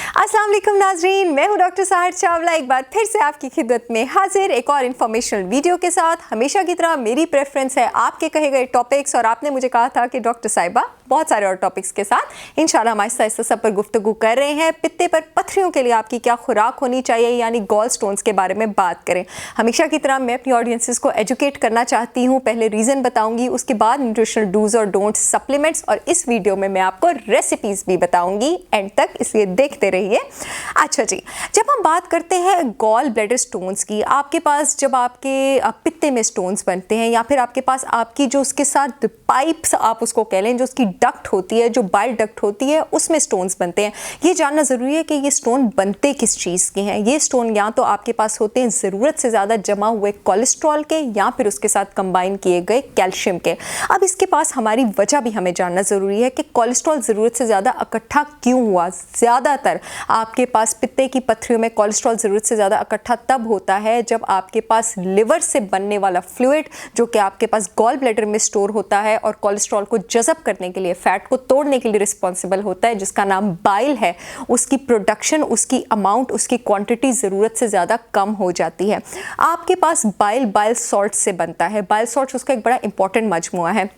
अस्सलाम वालेकुम नाजरीन, मैं हूँ डॉक्टर साहिर चावला एक बार फिर से आपकी खिदमत में हाजिर एक और इन्फॉर्मेशनल वीडियो के साथ। हमेशा की तरह मेरी प्रेफरेंस है आपके कहे गए टॉपिक्स, और आपने मुझे कहा था कि डॉक्टर साहिबा बहुत सारे और टॉपिक्स के साथ इंशाल्लाह हम आहिस्ता आहिस्ता सब पर गुफ्तगू कर रहे हैं। पित्ते पर पत्थरियों के लिए आपकी क्या खुराक होनी चाहिए, यानी गॉल स्टोन्स के बारे में बात करें। हमेशा की तरह मैं अपनी ऑडियंसेस को एजुकेट करना चाहती हूँ। पहले रीज़न बताऊँगी, उसके बाद न्यूट्रिशनल डूज और डोंट्स, सप्लीमेंट्स, और इस वीडियो में मैं आपको रेसिपीज़ भी बताऊँगी एंड तक, इसलिए देखते रहिए। अच्छा जी, जब हम बात करते हैं गॉल ब्लैडर स्टोन्स की, आपके पास जब आपके पित्ते में स्टोन्स बनते हैं, या फिर आपके पास आपकी जो उसके साथ पाइप्स आप उसको कह लें, जो उसकी डक्ट होती है, जो बाइल डक्ट होती है, उसमें स्टोन्स बनते हैं। ये जानना ज़रूरी है कि ये स्टोन बनते किस चीज़ के हैं। ये स्टोन या तो आपके पास होते हैं ज़रूरत से ज़्यादा जमा हुए कोलेस्ट्रॉल के, या फिर उसके साथ कंबाइन किए गए कैल्शियम के। अब इसके पास हमारी वजह भी हमें जानना ज़रूरी है कि कोलेस्ट्रॉल ज़रूरत से ज़्यादा इकट्ठा क्यों हुआ। ज़्यादातर आपके पास पित्ते की पत्थरियों में कोलेस्ट्रॉल ज़रूरत से ज़्यादा इकट्ठा तब होता है जब आपके पास लिवर से बनने वाला फ्लूइड, जो कि आपके पास गॉल ब्लैडर में स्टोर होता है और कोलेस्ट्रॉल को जज़ब करने के लिए, फैट को तोड़ने के लिए रिस्पॉन्सिबल होता है, जिसका नाम बाइल है, उसकी प्रोडक्शन, उसकी अमाउंट, उसकी क्वांटिटी ज़रूरत से ज़्यादा कम हो जाती है। आपके पास बाइल सॉल्ट से बनता है। बाइल सॉल्ट उसका एक बड़ा इंपॉर्टेंट मजमुआ है।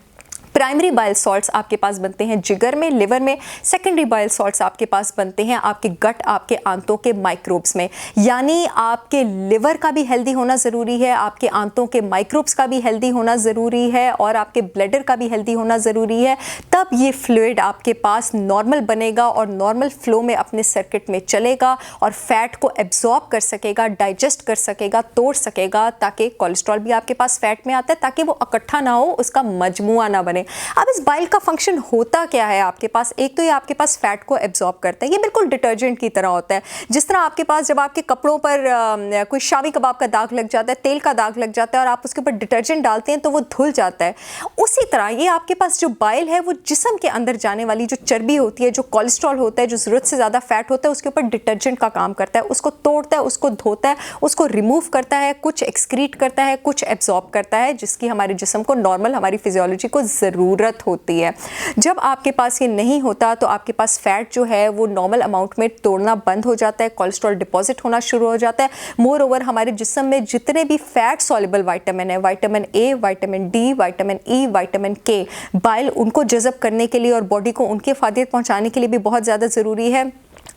प्राइमरी बाइल सॉल्ट्स आपके पास बनते हैं जिगर में, लिवर में। सेकेंडरी बाइल सॉल्ट्स आपके पास बनते हैं आपके गट, आपके आंतों के माइक्रोब्स में। यानी आपके लिवर का भी हेल्दी होना ज़रूरी है, आपके आंतों के माइक्रोब्स का भी हेल्दी होना ज़रूरी है, और आपके ब्लैडर का भी हेल्दी होना ज़रूरी है। तब ये फ्लूइड आपके पास नॉर्मल बनेगा और नॉर्मल फ्लो में अपने सर्किट में चलेगा और फैट को एब्जॉर्ब कर सकेगा, डाइजेस्ट कर सकेगा, तोड़ सकेगा, ताकि कोलेस्ट्रॉल भी आपके पास फैट में आता है, ताकि वो इकट्ठा ना हो, उसका मजमुआ ना बने। अब इस बाइल का फंक्शन होता क्या है आपके पास? एक तो ये आपके पास फैट को एब्जॉर्ब करता है। ये बिल्कुल डिटर्जेंट की तरह होता है। जिस तरह आपके पास जब आपके कपड़ों पर कोई शामी कबाब का दाग लग जाता है, तेल का दाग लग जाता है, और आप उसके ऊपर डिटर्जेंट डालते हैं तो वो धुल जाता है, उसी तरह ये आपके पास जो बाइल है वो जिस्म के अंदर जाने वाली जो चर्बी होती है, जो कोलेस्ट्रॉल होता है, जो ज़रूरत से ज़्यादा फैट होता है, उसके ऊपर डिटर्जेंट का काम करता है। उसको तोड़ता है, उसको धोता है, उसको रिमूव करता है, कुछ एक्सक्रीट करता है, कुछ एब्जॉर्ब करता है, जिसकी हमारे जिस्म को नॉर्मल, हमारी फिजियोलॉजी को ज़रूरत होती है। जब आपके पास ये नहीं होता तो आपके पास फैट जो है वो नॉर्मल अमाउंट में तोड़ना बंद हो जाता है, कोलेस्ट्रॉल डिपॉजिट होना शुरू हो जाता है। मोर ओवर हमारे जिस्म में जितने भी फैट सॉल्युबल विटामिन है, vitamin A, vitamin D, vitamin E, vitamin के, बाइल उनको जज़ब करने के लिए और बॉडी को उनकी फ़ायदे पहुंचाने के लिए भी बहुत ज़्यादा ज़रूरी है।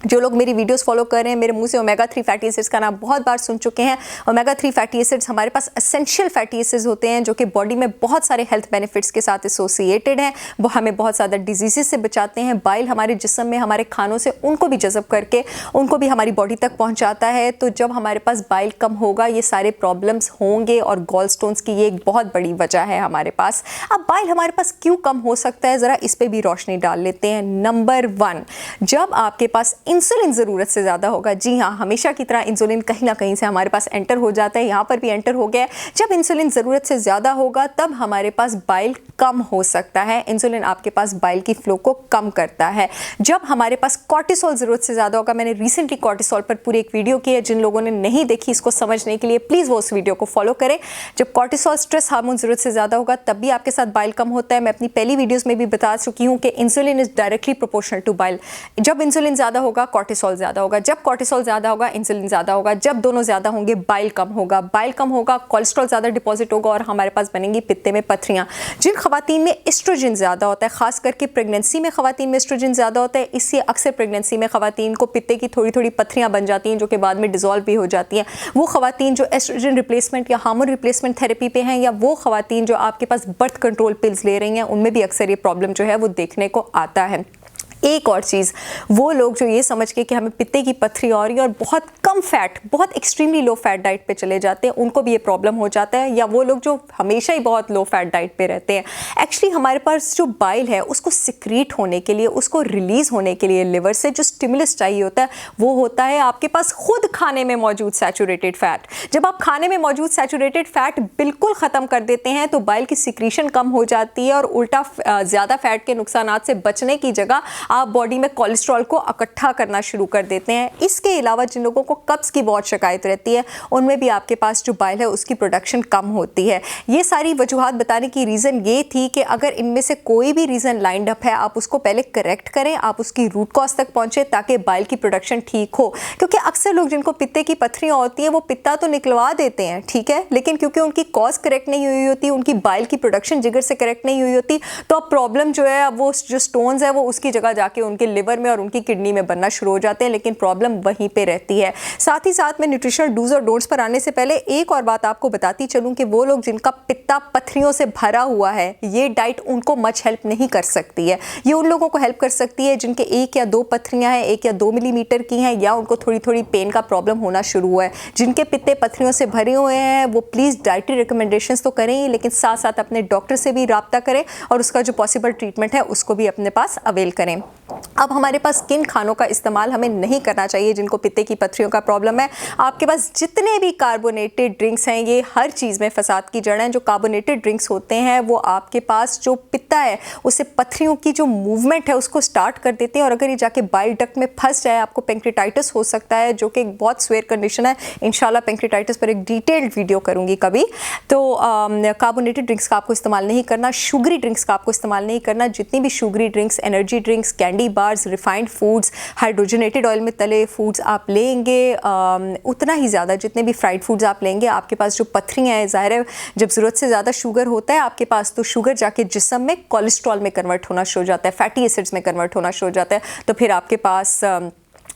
जो लोग मेरी वीडियोस फॉलो कर रहे हैं, मेरे मुंह से ओमेगा 3 फैटी एसिड्स का नाम बहुत बार सुन चुके हैं। ओमेगा 3 फैटी एसिड्स हमारे पास एसेंशियल फैटी एसिड्स होते हैं, जो कि बॉडी में बहुत सारे हेल्थ बेनिफिट्स के साथ एसोसिएटेड हैं। वो हमें बहुत ज़्यादा डिजीज़ से बचाते हैं। बाइल हमारे जिस्म में हमारे खानों से उनको भी जज़ब करके उनको भी हमारी बॉडी तक पहुँचाता है। तो जब हमारे पास बाइल कम होगा, ये सारे प्रॉब्लम्स होंगे, और गॉल स्टोन्स की ये एक बहुत बड़ी वजह है हमारे पास। अब बाइल हमारे पास क्यों कम हो सकता है, ज़रा इस पर भी रोशनी डाल लेते हैं। नंबर 1, जब आपके पास इंसुलिन ज़रूरत से ज़्यादा होगा। जी हाँ, हमेशा की तरह इंसुलिन कहीं ना कहीं से हमारे पास एंटर हो जाता है, यहाँ पर भी एंटर हो गया। जब इंसुलिन ज़रूरत से ज़्यादा होगा तब हमारे पास बाइल कम हो सकता है। इंसुलिन आपके पास बाइल की फ्लो को कम करता है। जब हमारे पास कॉर्टिसोल ज़रूरत से ज़्यादा होगा, मैंने रिसेंटली कॉर्टिसोल पर पूरी एक वीडियो की है, जिन लोगों ने नहीं देखी इसको समझने के लिए प्लीज़ वो उस वीडियो को फॉलो करें। जब कॉर्टिसोल स्ट्रेस हार्मोन ज़रूरत से ज़्यादा होगा तब भी आपके साथ बाइल कम होता है। मैं अपनी पहली वीडियोज़ में भी बता चुकी हूँ कि insulin is directly proportional to bile. जब इंसुलिन ज़्यादा होगा, कॉर्टिसोल ज़्यादा होगा। जब कॉर्टिसोल ज़्यादा होगा, इंसुलिन ज़्यादा होगा। जब दोनों ज़्यादा होंगे, बाइल कम होगा। बाइल कम होगा, कोलेस्ट्रॉल ज़्यादा डिपॉजिट होगा, और हमारे पास बनेंगी पित्ते में पत्थरियाँ। जिन खवातीन में एस्ट्रोजन ज़्यादा होता है, खास करके प्रेगनेंसी में खवातीन में एस्ट्रोजन ज़्यादा होता है, इससे अक्सर प्रेगनेंसी में खवातीन को पित्ते की थोड़ी थोड़ी पत्थरियाँ बन जाती हैं, जो कि बाद में डिज़ोल्व भी हो जाती हैं। वो खवातीन जो एस्ट्रोजन रिप्लेसमेंट या हार्मोन रिप्लेसमेंट थेरेपी पे हैं, या वो खवातीन जो आपके पास बर्थ कंट्रोल पिल्स ले रही हैं, उनमें भी अक्सर ये प्रॉब्लम जो है वो देखने को आता है। एक और चीज़, वो लोग जो ये समझ के कि हमें पित्ते की पत्थरी हो रही है और बहुत कम फैट, बहुत एक्सट्रीमली लो फैट डाइट पे चले जाते हैं, उनको भी ये प्रॉब्लम हो जाता है। या वो लोग जो हमेशा ही बहुत लो फैट डाइट पे रहते हैं। एक्चुअली हमारे पास जो बाइल है उसको सिक्रीट होने के लिए, उसको रिलीज़ होने के लिए लिवर से जो स्टिमुलस चाहिए होता है, वो होता है आपके पास खुद खाने में मौजूद सैचुरेटेड फैट। जब आप खाने में मौजूद सैचुरेटेड फैट बिल्कुल ख़त्म कर देते हैं तो बाइल की सिक्रीशन कम हो जाती है, और उल्टा ज़्यादा फैट के नुकसानात से बचने की जगह आप बॉडी में कोलेस्ट्रॉल को इकट्ठा करना शुरू कर देते हैं। इसके अलावा जिन लोगों को कब्ज़ की बहुत शिकायत रहती है उनमें भी आपके पास जो बाइल है उसकी प्रोडक्शन कम होती है। ये सारी वजूहात बताने की रीज़न ये थी कि अगर इनमें से कोई भी रीज़न लाइंड अप है आप उसको पहले करेक्ट करें, आप उसकी रूट कॉज तक पहुँचे ताकि बाइल की प्रोडक्शन ठीक हो। क्योंकि अक्सर लोग जिनको पित्ते की पत्थरियाँ होती हैं वो पित्ता तो निकलवा देते हैं, ठीक है, लेकिन क्योंकि उनकी कॉज करेक्ट नहीं हुई होती, उनकी बाइल की प्रोडक्शन जिगर से करेक्ट नहीं हुई होती, तो अब प्रॉब्लम जो है अब वो जो स्टोन्स है वो उसकी जगह जाके उनके लिवर में और उनकी किडनी में बनना शुरू हो जाते हैं, लेकिन प्रॉब्लम वहीं पे रहती है। साथ ही साथ में न्यूट्रिशनल डूज और डोंट्स पर आने से पहले एक और बात आपको बताती चलूं कि वो लोग जिनका पित्ता पत्थरियों से भरा हुआ है, ये डाइट उनको मच हेल्प नहीं कर सकती है। ये उन लोगों को हेल्प कर सकती है जिनके 1 या 2 पत्थरियां हैं, 1 या 2 मिलीमीटर की हैं, या उनको थोड़ी थोड़ी पेन का प्रॉब्लम होना शुरू हुआ है। जिनके पित्ते पत्थरियों से भरे हुए हैं वो प्लीज़ डाइटरी रिकमेंडेशंस तो करें ही, लेकिन साथ साथ अपने डॉक्टर से भी राब्ता करें और उसका जो पॉसिबल ट्रीटमेंट है उसको भी अपने पास अवेल करें। अब हमारे पास किन खानों का इस्तेमाल हमें नहीं करना चाहिए जिनको पित्ते की पत्थरियों का प्रॉब्लम है। आपके पास जितने भी कार्बोनेटेड ड्रिंक्स हैं ये हर चीज़ में फसाद की जड़ हैं। जो कार्बोनेटेड ड्रिंक्स होते हैं वो आपके पास जो पित्ता है उससे पत्थरियों की जो मूवमेंट है उसको स्टार्ट कर देते हैं, और अगर ये जाके बाइल डक्ट में फंस जाए आपको पेंक्रेटाइटिस हो सकता है, जो कि एक बहुत स्वेयर कंडीशन है। इंशाल्लाह पेंक्रेटाइटिस पर एक डिटेल्ड वीडियो करूँगी कभी। तो कार्बोनेटेड ड्रिंक्स का आपको इस्तेमाल नहीं करना, शुगरी ड्रिंक्स का आपको इस्तेमाल नहीं करना। जितनी भी sugary drinks, energy drinks, candy bars, refined foods, hydrogenated oil में तले फूड्स आप लेंगे उतना ही ज़्यादा जितने भी फ्राइड फूड्स आप लेंगे आपके पास जो पत्थरियाँ हैं, ज़ाहिर है जब ज़रूरत से ज़्यादा शुगर होता है आपके पास तो शुगर जाके जिस्म में कोलेस्ट्रॉल में कन्वर्ट होना शुरू हो जाता है, फैटी एसिड्स में कन्वर्ट होना शुरू हो जाता है, तो फिर आपके पास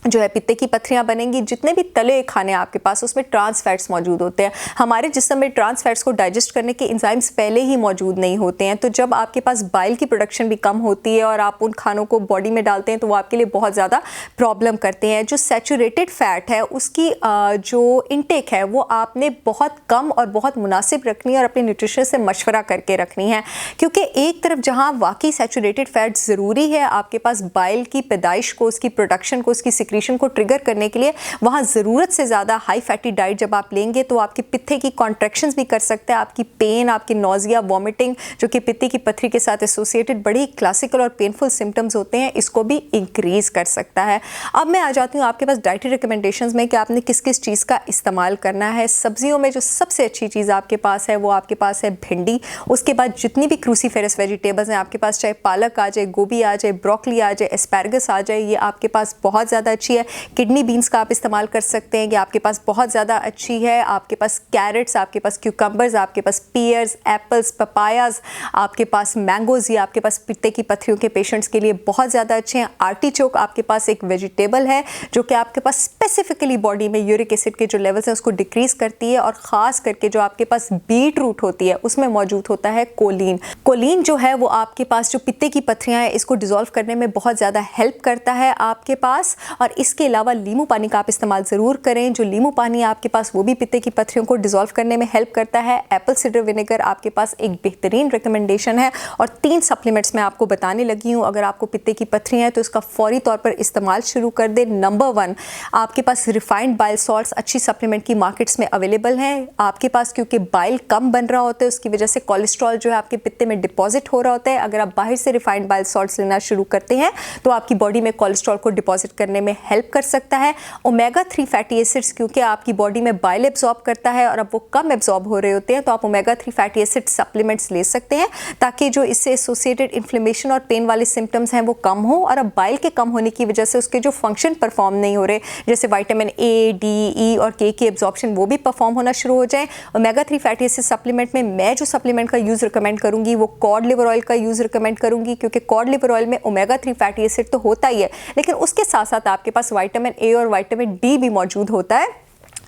जो है पित्ते की पत्थरियाँ बनेंगी। जितने भी तले खाने आपके पास उसमें ट्रांस फैट्स मौजूद होते हैं। हमारे जिस्म में ट्रांस फैट्स को डाइजेस्ट करने के एंजाइम्स पहले ही मौजूद नहीं होते हैं, तो जब आपके पास बाइल की प्रोडक्शन भी कम होती है और आप उन खानों को बॉडी में डालते हैं तो वो आपके लिए बहुत ज़्यादा प्रॉब्लम करते हैं। जो सैचुरेटेड फैट है उसकी जो इनटेक है वो आपने बहुत कम और बहुत मुनासिब रखनी है और अपने न्यूट्रिशन से मशवरा करके रखनी है, क्योंकि एक तरफ जहाँ वाकई सैचुरेटेड फैट ज़रूरी है आपके पास बाइल की पैदाइश को, उसकी प्रोडक्शन को, उसकी सिक्रीशन को ट्रिगर करने के लिए, वहाँ ज़रूरत से ज़्यादा हाई फैटी डाइट जब आप लेंगे तो आपके पित्ते की कॉन्ट्रैक्शंस भी कर सकते हैं, आपकी पेन, आपकी नौजिया, वॉमिटिंग जो कि पित्ते की पत्थरी के साथ एसोसिएटेड बड़ी क्लासिकल और पेनफुल सिम्टम्स होते हैं, इसको भी इंक्रीज़ कर सकता है। अब मैं आ जाती हूँ आपके पास डाइटरी रिकमेंडेशंस में कि आपने किस किस चीज़ का इस्तेमाल करना है। सब्जियों में जो सबसे अच्छी चीज़ आपके पास है वो आपके पास है भिंडी। उसके बाद जितनी भी क्रूसीफेरस वेजिटेबल्स हैं आपके पास, चाहे पालक आ जाए, गोभी आ जाए, ब्रोकली आ जाए, एस्पैरगस आ जाए, ये आपके पास बहुत ज़्यादा अच्छी है। किडनी बीन्स का आप इस्तेमाल कर सकते हैं, ये आपके पास बहुत ज़्यादा अच्छी है। आपके पास कैरेट्स, आपके पास क्यूकम्बर्स, आपके पास पियर्स, एप्पल्स, पपायाज, आपके पास मैंगोज़, ये आपके पास पित्ते की पत्थरियों के पेशेंट्स के लिए बहुत ज़्यादा अच्छे हैं। आर्टिचोक आपके पास एक वेजिटेबल है जो कि आपके पास स्पेसिफिकली बॉडी में यूरिक एसिड के जो लेवल्स हैं उसको डिक्रीज़ करती है, और ख़ास करके जो आपके पास बीट रूट होती है उसमें मौजूद होता है कोलिन। कोलिन जो है वो आपके पास जो पित्ते की पत्थरियाँ हैं इसको डिज़ोल्व करने में बहुत ज़्यादा हेल्प करता है आपके पास। और इसके अलावा नींबू पानी का आप इस्तेमाल ज़रूर करें। जो नींबू पानी आपके पास वो भी पित्ते की पत्थरियों को डिज़ोल्व करने में हेल्प करता है। एप्पल सिडर विनेगर आपके पास एक बेहतरीन रिकमेंडेशन है। और 3 सप्लीमेंट्स मैं आपको बताने लगी हूँ, अगर आपको पित्ते की पत्थरियाँ हैं तो इसका फौरी तौर पर इस्तेमाल शुरू कर दें। नंबर 1 आपके पास रिफाइंड बाइल सॉल्ट्स अच्छी सप्लीमेंट की मार्केट्स में अवेलेबल हैं आपके पास, क्योंकि बाइल कम बन रहा होता है उसकी वजह से कोलेस्ट्रॉल जो है आपके पित्ते में डिपॉजिट हो रहा होता है। अगर आप बाहर से रिफाइंड बाइल सॉल्ट्स लेना शुरू करते हैं तो आपकी बॉडी में कोलेस्ट्रॉल को डिपॉजिट करने में हेल्प कर सकता है। ओमेगा 3 फैटी एसिड्स क्योंकि आपकी बॉडी में बाइल एब्जॉर्ब करता है और अब वो कम एब्जॉर्ब हो रहे होते हैं, तो आप ओमेगा 3 फैटी एसिड सप्लीमेंट्स ले सकते हैं ताकि जो इससे एसोसिएटेड इन्फ्लेमेशन और पेन वाले सिम्टम्स हैं वो कम हो। और अब बाइल के कम होने की वजह से उसके जो फंक्शन परफॉर्म नहीं हो रहे, जैसे विटामिन ए, डी, ई और के की एब्जॉर्प्शन, वो भी परफॉर्म होना शुरू हो जाए। ओमेगा 3 फैटी एसिड सप्लीमेंट में मैं जो सप्लीमेंट का यूज़ रिकमेंड करूँगी वो कॉड लिवर ऑयल का यूज़ रिकमेंड करूँगी, क्योंकि कॉड लिवर ऑयल में ओमेगा 3 फैटी एसिड तो होता ही है, लेकिन उसके साथ साथ आपके पास विटामिन ए और विटामिन डी भी मौजूद होता है,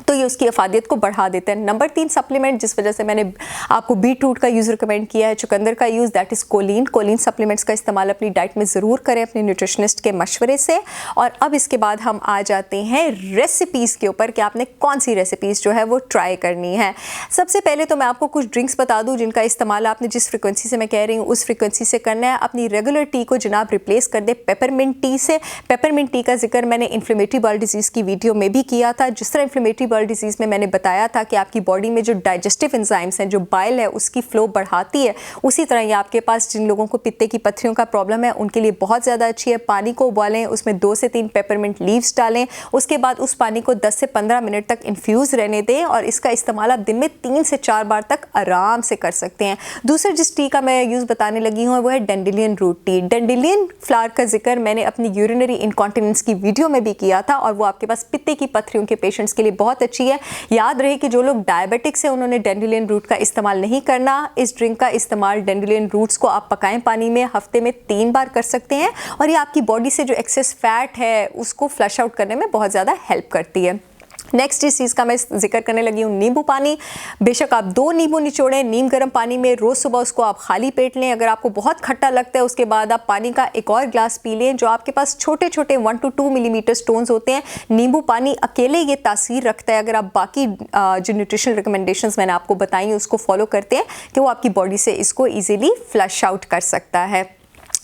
तो ये उसकी अफादियत को बढ़ा देते हैं। नंबर 3 सप्लीमेंट जिस वजह से मैंने आपको बीट रूट का यूज़ रिकमेंड किया है, चुकंदर का use, that is choline. Choline supplements का इस्तेमाल अपनी डाइट में ज़रूर करें अपने न्यूट्रिशनिस्ट के मशवरे से। और अब इसके बाद हम आ जाते हैं रेसिपीज़ के ऊपर कि आपने कौन सी रेसिपीज़ जो है वो ट्राई करनी है। सबसे पहले तो मैं आपको कुछ ड्रिंक्स बता दूँ जिनका इस्तेमाल आपने जिस फ्रिक्वेंसी से मैं कह रही हूँ उस फ्रिक्वेंसी से करना है। अपनी रेगुलर टी को जनाब रिप्लेस कर दे पेपरमिंट टी से। पेपरमिंट टी का जिक्र मैंने इन्फ्लेमेटरी बाउल डिजीज़ की वीडियो में भी किया था। जिस तरह इन्फ्लेमेटरी बाउल बॉल डिजीज़ में मैंने बताया था कि आपकी बॉडी में जो डाइजेस्टिव एंजाइम्स हैं, जो बाइल है उसकी फ्लो बढ़ाती है, उसी तरह ये आपके पास जिन लोगों को पित्ते की पत्थरियों का प्रॉब्लम है उनके लिए बहुत ज़्यादा अच्छी है। पानी को उबालें, उसमें 2 से 3 पेपरमिंट लीव्स डालें, उसके बाद उस पानी को 10 से 15 मिनट तक इन्फ्यूज़ रहने दें और इसका इस्तेमाल आप दिन में 3 से 4 बार तक आराम से कर सकते हैं। दूसरा जिस टी का मैं यूज़ बताने लगी हूँ वो है dandelion root tea. Dandelion flower का जिक्र मैंने अपनी यूरिनरी इनकॉन्टिनेंस की वीडियो में भी किया था और वो आपके पास पित्ते की पत्थरियों के पेशेंट्स के लिए बहुत अच्छी है। याद रहे कि जो लोग डायबिटिक्स हैं उन्होंने डेंडेलियन रूट का इस्तेमाल नहीं करना। इस ड्रिंक का इस्तेमाल डेंडेलियन रूट्स को आप पकाएं पानी में, हफ्ते में 3 बार कर सकते हैं और ये आपकी बॉडी से जो एक्सेस फैट है उसको फ्लश आउट करने में बहुत ज़्यादा हेल्प करती है। नेक्स्ट इस चीज़ का मैं जिक्र करने लगी हूँ नींबू पानी। बेशक आप 2 नींबू निचोड़ें नीम गर्म पानी में, रोज़ सुबह उसको आप खाली पेट लें। अगर आपको बहुत खट्टा लगता है उसके बाद आप पानी का एक और ग्लास पी लें। जो आपके पास छोटे छोटे 1 to 2 मिलीमीटर स्टोन्स होते हैं, नींबू पानी अकेले ये तासीर रखता है अगर आप बाकी जो न्यूट्रिशनल रिकमेंडेशंस मैंने आपको बताई हैं उसको फॉलो करते हैं कि वो आपकी बॉडी से इसको ईजिली फ्लश आउट कर सकता है।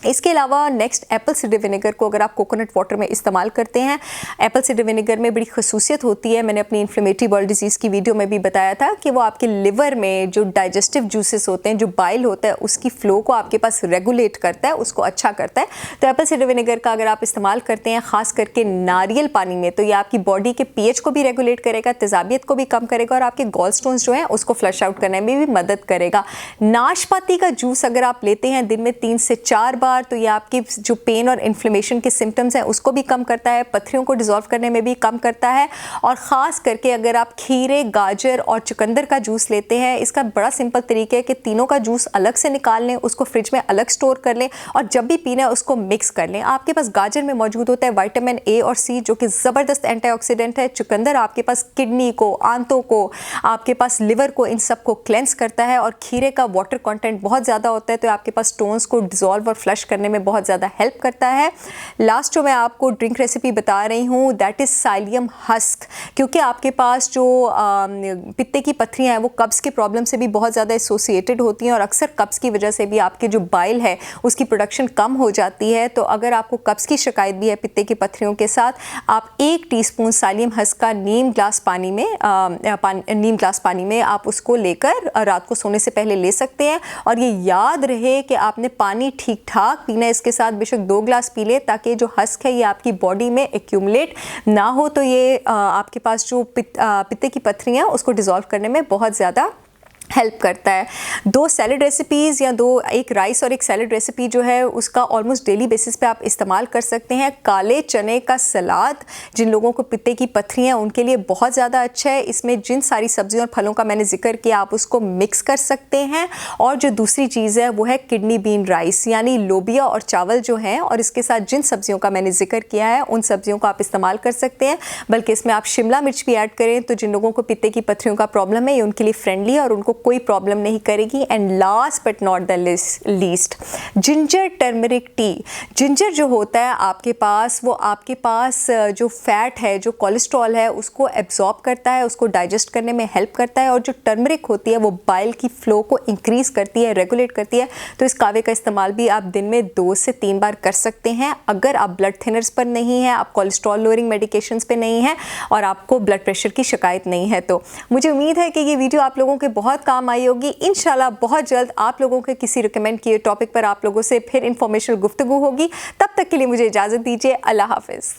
इसके अलावा नेक्स्ट एप्पल साइडर विनेगर को अगर आप कोकोनट वाटर में इस्तेमाल करते हैं, एप्पल साइडर विनेगर में बड़ी खसूसियत होती है। मैंने अपनी इन्फ्लेमेटरी बॉल डिजीज़ की वीडियो में भी बताया था कि वो आपके लिवर में जो डाइजेस्टिव जूसेस होते हैं, जो बाइल होता है, उसकी फ़्लो को आपके पास रेगुलेट करता है, उसको अच्छा करता है। तो एप्पल साइडर विनेगर का अगर आप इस्तेमाल करते हैं ख़ास करके नारियल पानी में, तो ये आपकी बॉडी के pH को भी रेगुलेट करेगा, तेज़ाबियत को भी कम करेगा और आपके गॉल स्टोन्स जो हैं उसको फ्लश आउट करने में भी मदद करेगा। नाशपाती का जूस अगर आप लेते हैं दिन में 3 से 4 बार, तो ये आपकी जो पेन और इन्फ्लेमेशन के सिम्टम्स हैं उसको भी कम करता है, पत्थरियों को डिसॉल्व करने में भी कम करता है। और ख़ास करके अगर आप खीरे, गाजर और चुकंदर का जूस लेते हैं, इसका बड़ा सिंपल तरीका है कि तीनों का जूस अलग से निकाल लें, उसको फ्रिज में अलग स्टोर कर लें और जब भी पीना है उसको मिक्स कर लें। आपके पास गाजर में मौजूद होता है विटामिन ए और सी जो कि ज़बरदस्त एंटीऑक्सीडेंट है। चुकंदर आपके पास किडनी को, आंतों को, आपके पास लिवर को, इन सब को क्लेंस करता है और खीरे का वाटर कंटेंट बहुत ज़्यादा होता है तो आपके पास स्टोन्स को डिसॉल्व और फ्लश करने में बहुत ज़्यादा हेल्प करता है। लास्ट जो मैं आपको ड्रिंक रेसिपी बता रही हूँ दैट इज़ साइलियम हस्क, क्योंकि आपके पास जो पित्ते की पत्थरियाँ हैं वो कब्ज़ के प्रॉब्लम से भी बहुत ज़्यादा एसोसिएटेड होती हैं और अक्सर कब्ज़ की वजह से भी आपके जो बाइल है उसकी प्रोडक्शन कम हो जाती है। तो अगर आपको कब्ज़ की शिकायत भी है पित्ते की पत्थरियों के साथ, आप 1 टीस्पून साइलियम हस्क का नीम ग्लास पानी में आप उसको लेकर रात को सोने से पहले ले सकते हैं। और ये याद रहे कि आपने पानी ठीक ठाक पीना है, इसके साथ बेशक 2 ग्लास पी ले ताकि जो हस्क है ये आपकी बॉडी में एक्यूमुलेट ना हो, तो ये आपके पास जो पित्ते की पत्थरियाँ हैं उसको डिसॉल्व करने में बहुत ज़्यादा हेल्प करता है। 2 सैलड रेसिपीज़ या एक राइस और एक सैलड रेसिपी जो है उसका ऑलमोस्ट डेली बेसिस पे आप इस्तेमाल कर सकते हैं। काले चने का सलाद जिन लोगों को पित्ते की पत्थरियाँ हैं उनके लिए बहुत ज़्यादा अच्छा है। इसमें जिन सारी सब्जियों और फलों का मैंने जिक्र किया आप उसको मिक्स कर सकते हैं। और जो दूसरी चीज़ है वो है किडनी बीन राइस, यानी लोबिया और चावल जो हैं, और इसके साथ जिन सब्जियों का मैंने जिक्र किया है उन सब्जियों को आप इस्तेमाल कर सकते हैं। बल्कि इसमें आप शिमला मिर्च भी ऐड करें तो जिन लोगों को पित्ते की पत्थरियों का प्रॉब्लम है ये उनके लिए फ्रेंडली है और उनको कोई प्रॉब्लम नहीं करेगी। And last but not the least, ginger turmeric tea. Ginger जो होता है आपके पास वो आपके पास जो फैट है, जो कोलेस्ट्रॉल है उसको एब्जॉर्ब करता है, उसको डाइजेस्ट करने में हेल्प करता है। और जो टर्मरिक होती है वो बाइल की फ्लो को इंक्रीज़ करती है, रेगुलेट करती है। तो इस कावे का इस्तेमाल भी आप दिन में 2 से 3 बार कर सकते हैं। अगर आप ब्लड थिनर्स पर नहीं हैं, आप कोलेस्ट्रॉल लोअरिंग मेडिकेशंस पे नहीं हैं और आपको ब्लड प्रेशर की शिकायत नहीं है, तो मुझे उम्मीद है कि ये वीडियो आप लोगों के बहुत काम आई होगी। इंशाल्लाह बहुत जल्द आप लोगों के किसी रिकमेंड किए टॉपिक पर आप लोगों से फिर इंफॉर्मेशनल गुफ्तगू होगी। तब तक के लिए मुझे इजाज़त दीजिए। अल्लाह हाफिज़।